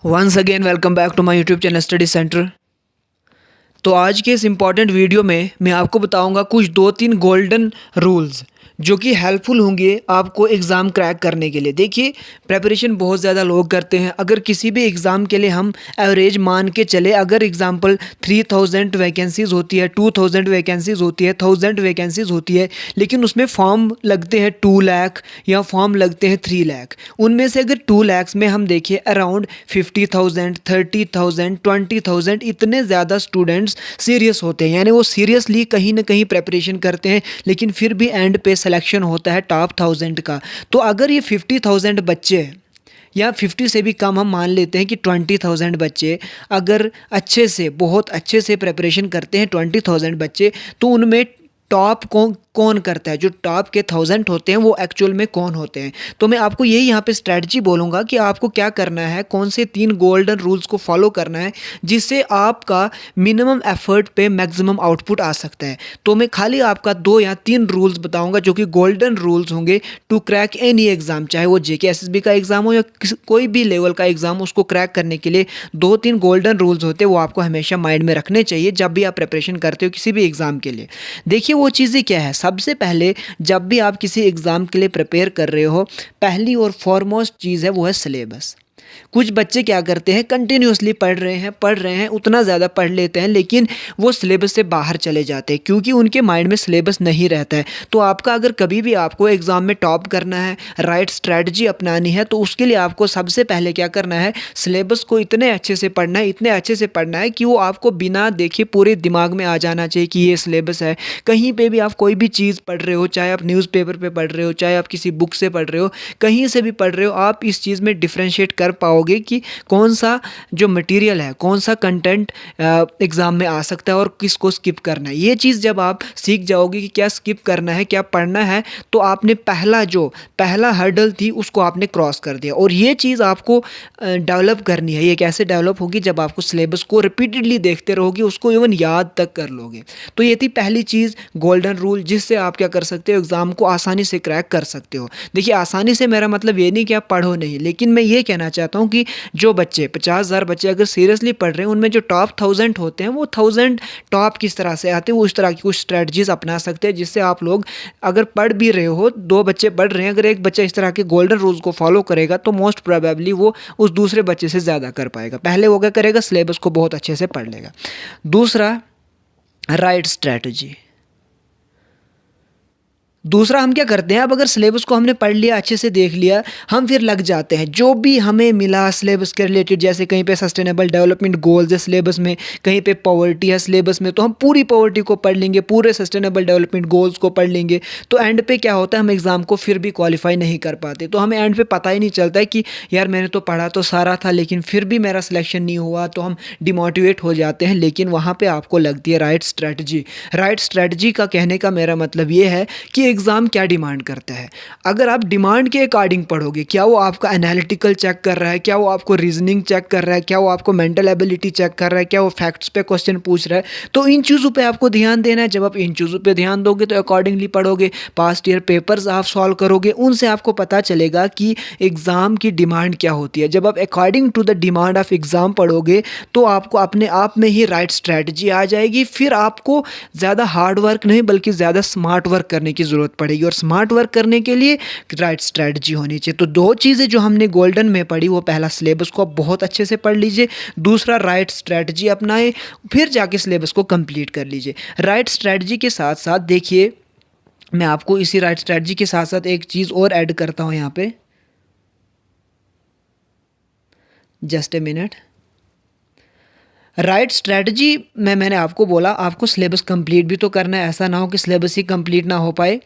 Once again welcome back to my YouTube channel study centre. तो आज के इस इम्पॉर्टेंट वीडियो में मैं आपको बताऊंगा कुछ 2-3 गोल्डन रूल्स जो कि हेल्पफुल होंगे आपको एग्ज़ाम क्रैक करने के लिए। देखिए, प्रेपरेशन बहुत ज़्यादा लोग करते हैं। अगर किसी भी एग्ज़ाम के लिए हम एवरेज मान के चले, अगर एग्ज़ाम्पल 3000 वैकेंसीज़ होती है, 2000 वैकेंसीज़ होती है, 1000 वैकेंसीज़ होती है, लेकिन उसमें फॉर्म लगते हैं 2 लाख या फॉर्म लगते हैं 3 लाख। उनमें से अगर 2 लाख में हम देखें अराउंड 50,000, 30,000, 20,000 इतने ज़्यादा स्टूडेंट्स सीरियस होते हैं, यानी वो सीरियसली कहीं ना कहीं प्रेपरेशन करते हैं, लेकिन फिर भी एंड पे सिलेक्शन होता है टॉप 1000 का। तो अगर ये 50,000 बच्चे या 50 से भी कम हम मान लेते हैं कि 20,000 बच्चे अगर अच्छे से, बहुत अच्छे से प्रेपरेशन करते हैं 20,000 बच्चे, तो उनमें टॉप कौन करता है, जो टॉप के 1000 होते हैं वो एक्चुअल में कौन होते हैं। तो मैं आपको यही यहाँ पे स्ट्रैटेजी बोलूँगा कि आपको क्या करना है, कौन से 3 गोल्डन रूल्स को फॉलो करना है जिससे आपका मिनिमम एफर्ट पे मैक्सिमम आउटपुट आ सकता है। तो मैं खाली आपका 2 या 3 रूल्स बताऊँगा जो कि गोल्डन रूल्स होंगे टू क्रैक एनी एग्ज़ाम, चाहे वो जेके एसएसबी का एग्ज़ाम हो या कोई भी लेवल का एग्ज़ाम, उसको क्रैक करने के लिए 2-3 गोल्डन रूल्स होते हैं, वो आपको हमेशा माइंड में रखने चाहिए जब भी आप प्रिपरेशन करते हो किसी भी एग्ज़ाम के लिए। देखिए वो चीज़ें क्या है। सबसे पहले जब भी आप किसी एग्ज़ाम के लिए प्रिपेयर कर रहे हो, पहली और फॉरमोस्ट चीज़ है वो है सिलेबस। कुछ बच्चे क्या करते हैं, कंटिन्यूसली पढ़ रहे हैं, उतना ज़्यादा पढ़ लेते हैं, लेकिन वो सिलेबस से बाहर चले जाते हैं क्योंकि उनके माइंड में सिलेबस नहीं रहता है। तो आपका अगर कभी भी आपको एग्ज़ाम में टॉप करना है, राइट स्ट्रैटेजी अपनानी है, तो उसके लिए आपको सबसे पहले क्या करना है, सिलेबस को इतने अच्छे से पढ़ना है, इतने अच्छे से पढ़ना है कि वो आपको बिना देखे पूरे दिमाग में आ जाना चाहिए कि ये सिलेबस है। कहीं पे भी आप कोई भी चीज़ पढ़ रहे हो, चाहे आप न्यूज़पेपर पे पढ़ रहे हो, चाहे आप किसी बुक से पढ़ रहे हो, कहीं से भी पढ़ रहे हो, आप इस चीज़ में डिफ्रेंशिएट कर पाओगे कि कौन सा जो मटेरियल है, कौन सा कंटेंट एग्ज़ाम में आ सकता है और किसको स्किप करना है। ये चीज़ जब आप सीख जाओगे कि क्या स्किप करना है, क्या पढ़ना है, तो आपने पहला हर्डल थी उसको आपने क्रॉस कर दिया। और ये चीज़ आपको डेवलप करनी है। ये कैसे डेवलप होगी, जब आपको सिलेबस को रिपीटेडली देखते रहोगे, उसको इवन याद तक कर लोगे। तो ये थी पहली चीज़, गोल्डन रूल, जिससे आप क्या कर सकते हो, एग्ज़ाम को आसानी से क्रैक कर सकते हो। देखिए, आसानी से मेरा मतलब ये नहीं कि आप पढ़ो नहीं, लेकिन मैं ये कहना चाहता हूँ कि जो बच्चे 50,000 बच्चे अगर सीरियसली पढ़ रहे हैं, उनमें जो टॉप 1000 होते हैं, वो 1000 टॉप किस तरह से आते हैं, वो इस तरह की कुछ स्ट्रैटेजीज अपना सकते हैं जिससे आप लोग अगर पढ़ भी रहे हो, 2 बच्चे पढ़ रहे हैं, अगर एक बच्चा इस तरह के गोल्डन रूल्स को फॉलो करेगा तो मोस्ट प्रोबेबली वो उस दूसरे बच्चे से ज़्यादा कर पाएगा। पहले वो क्या करेगा, सिलेबस को बहुत अच्छे से पढ़ लेगा। दूसरा, राइट स्ट्रैटेजी। दूसरा, हम क्या करते हैं, अब अगर सिलेबस को हमने पढ़ लिया, अच्छे से देख लिया, हम फिर लग जाते हैं जो भी हमें मिला सिलेबस के रिलेटेड, जैसे कहीं पे सस्टेनेबल डेवलपमेंट गोल्स है सिलेबस में, कहीं पे पॉवर्टी है सिलेबस में, तो हम पूरी पॉवर्टी को पढ़ लेंगे, पूरे सस्टेनेबल डेवलपमेंट गोल्स को पढ़ लेंगे। तो एंड पे क्या होता है, हम एग्ज़ाम को फिर भी क्वालिफाई नहीं कर पाते। तो हमें एंड पे पता ही नहीं चलता है कि यार मैंने तो पढ़ा तो सारा था लेकिन फिर भी मेरा सिलेक्शन नहीं हुआ, तो हम डिमोटिवेट हो जाते हैं। लेकिन वहाँ पर आपको लगती है राइट स्ट्रैटेजी। राइट स्ट्रैटेजी का कहने का मेरा मतलब ये है कि एग्ज़ाम क्या डिमांड करता है। अगर आप डिमांड के अकॉर्डिंग पढ़ोगे, क्या वो आपका एनालिटिकल चेक कर रहा है, क्या वो आपको रीजनिंग चेक कर रहा है, क्या वो आपको मेंटल एबिलिटी चेक कर रहा है, क्या वो फैक्ट्स पे क्वेश्चन पूछ रहा है, तो इन चीज़ों पे आपको ध्यान देना है। जब आप इन चीज़ों पे ध्यान दोगे तो अकॉर्डिंगली पढ़ोगे, पास्ट ईयर पेपर्स आप सॉल्व करोगे, उनसे आपको पता चलेगा कि एग्ज़ाम की डिमांड क्या होती है। जब आप according to the demand of exam पढ़ोगे तो आपको अपने आप में ही राइट स्ट्रैटेजी आ जाएगी। फिर आपको ज़्यादा हार्ड वर्क नहीं बल्कि ज़्यादा स्मार्ट वर्क करने की ज़रूरत पड़ेगी, और स्मार्ट वर्क करने के लिए राइट स्ट्रैटेजी होनी चाहिए। तो 2 चीज़ें जो हमने गोल्डन में पढ़ी, वो पहला सिलेबस को आप बहुत अच्छे से पढ़ लीजिए, दूसरा राइट स्ट्रैटेजी अपनाएं, फिर जाके सिलेबस को कंप्लीट कर लीजिए। राइट स्ट्रैटेजी के साथ साथ देखिए, मैं आपको इसी राइट स्ट्रैटेजी के साथ साथ एक चीज़ और ऐड करता हूँ यहाँ पे, just a minute. Right strategy में मैंने आपको बोला आपको सिलेबस कंप्लीट भी तो करना है, ऐसा ना हो कि सिलेबस ही कंप्लीट ना हो पाए।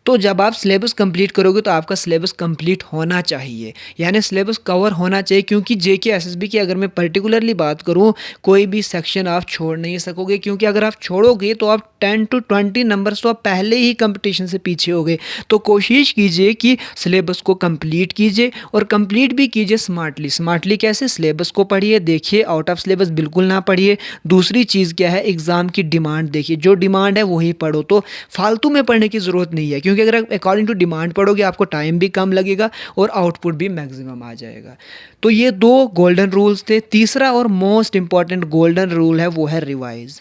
तो जब आप सिलेबस कंप्लीट करोगे तो आपका सिलेबस कंप्लीट होना चाहिए, यानी सिलेबस कवर होना चाहिए। क्योंकि जेके एसएसबी की अगर मैं पर्टिकुलरली बात करूं, कोई भी सेक्शन आप छोड़ नहीं सकोगे, क्योंकि अगर आप छोड़ोगे तो आप 10 to 20 नंबर्स तो आप पहले ही कंपटीशन से पीछे हो गए। तो कोशिश कीजिए कि सिलेबस को कंप्लीट कीजिए, और कंप्लीट भी कीजिए स्मार्टली। स्मार्टली कैसे, सिलेबस को पढ़िए, देखिए, आउट ऑफ सिलेबस बिल्कुल ना ना पढ़िए। दूसरी चीज़ क्या है, एग्ज़ाम की डिमांड देखिए, जो डिमांड है वही पढ़ो। तो फालतू में पढ़ने की ज़रूरत नहीं है, क्योंकि अगर आप अकॉर्डिंग टू डिमांड पढ़ोगे आपको टाइम भी कम लगेगा और आउटपुट भी मैक्सिमम आ जाएगा। तो ये 2 गोल्डन रूल्स थे। तीसरा और मोस्ट इंपॉर्टेंट गोल्डन रूल है वो है रिवाइज़।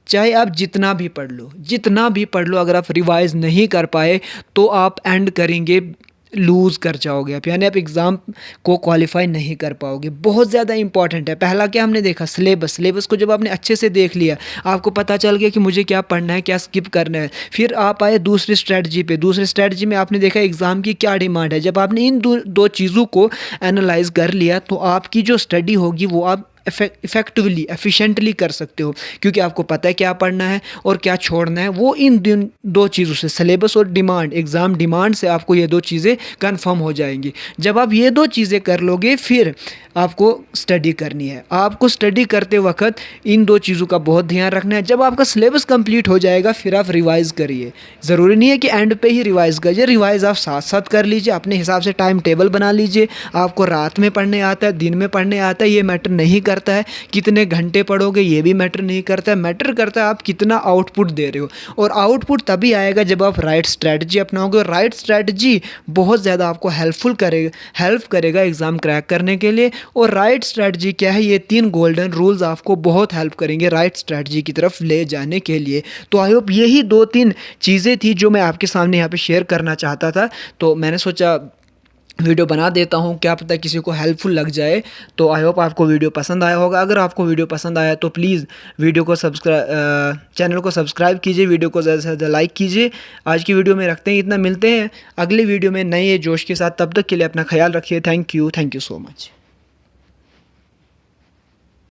चाहे आप जितना भी पढ़ लो, जितना भी पढ़ लो, अगर आप रिवाइज़ नहीं कर पाए तो आप एंड करेंगे लूज़ कर जाओगे आप, यानी आप एग्ज़ाम को क्वालिफाई नहीं कर पाओगे। बहुत ज़्यादा इंपॉर्टेंट है। पहला क्या हमने देखा, सिलेबस को जब आपने अच्छे से देख लिया, आपको पता चल गया कि मुझे क्या पढ़ना है, क्या स्किप करना है। फिर आप आए दूसरी स्ट्रेटजी पे। दूसरी स्ट्रेटजी में आपने देखा एग्ज़ाम की क्या डिमांड है। जब आपने इन दो चीज़ों को एनालाइज कर लिया तो आपकी जो स्टडी होगी वो आप इफ़ेक्टिवली एफिशिएंटली कर सकते हो, क्योंकि आपको पता है क्या पढ़ना है और क्या छोड़ना है। वो इन 2 चीज़ों से, सिलेबस और डिमांड, एग्ज़ाम डिमांड से आपको ये 2 चीज़ें कंफर्म हो जाएंगी। जब आप ये 2 चीज़ें कर लोगे फिर आपको स्टडी करनी है। आपको स्टडी करते वक्त इन 2 चीज़ों का बहुत ध्यान रखना है। जब आपका सिलेबस कंप्लीट हो जाएगा फिर आप रिवाइज़ करिए। ज़रूरी नहीं है कि एंड पे ही रिवाइज़ करिए, रिवाइज़ आप साथ साथ कर लीजिए। अपने हिसाब से टाइम टेबल बना लीजिए। आपको रात में पढ़ने आता है, दिन में पढ़ने आता है, ये मैटर नहीं करता है। कितने घंटे पढ़ोगे ये भी मैटर नहीं करता है। मैटर करता है आप कितना आउटपुट दे रहे हो, और आउटपुट तभी आएगा जब आप राइट स्ट्रैटेजी अपनाओगे। और राइट स्ट्रैटेजी बहुत ज़्यादा आपको हेल्प करेगा एग्ज़ाम क्रैक करने के लिए। और राइट स्ट्रैटेजी क्या है, ये 3 गोल्डन रूल्स आपको बहुत हेल्प करेंगे राइट स्ट्रैटेजी की तरफ ले जाने के लिए। तो आई होप यही 2-3 चीज़ें थी जो मैं आपके सामने यहाँ पे शेयर करना चाहता था। तो मैंने सोचा वीडियो बना देता हूँ, क्या पता किसी को हेल्पफुल लग जाए। तो आई होप आपको वीडियो पसंद आया होगा। अगर आपको वीडियो पसंद आया तो प्लीज़ चैनल को सब्सक्राइब कीजिए, वीडियो को ज़्यादा से ज़्यादा लाइक कीजिए। आज की वीडियो में रखते हैं इतना, मिलते हैं अगले वीडियो में नए जोश के साथ। तब तक के लिए अपना ख्याल रखिए। Thank you so much.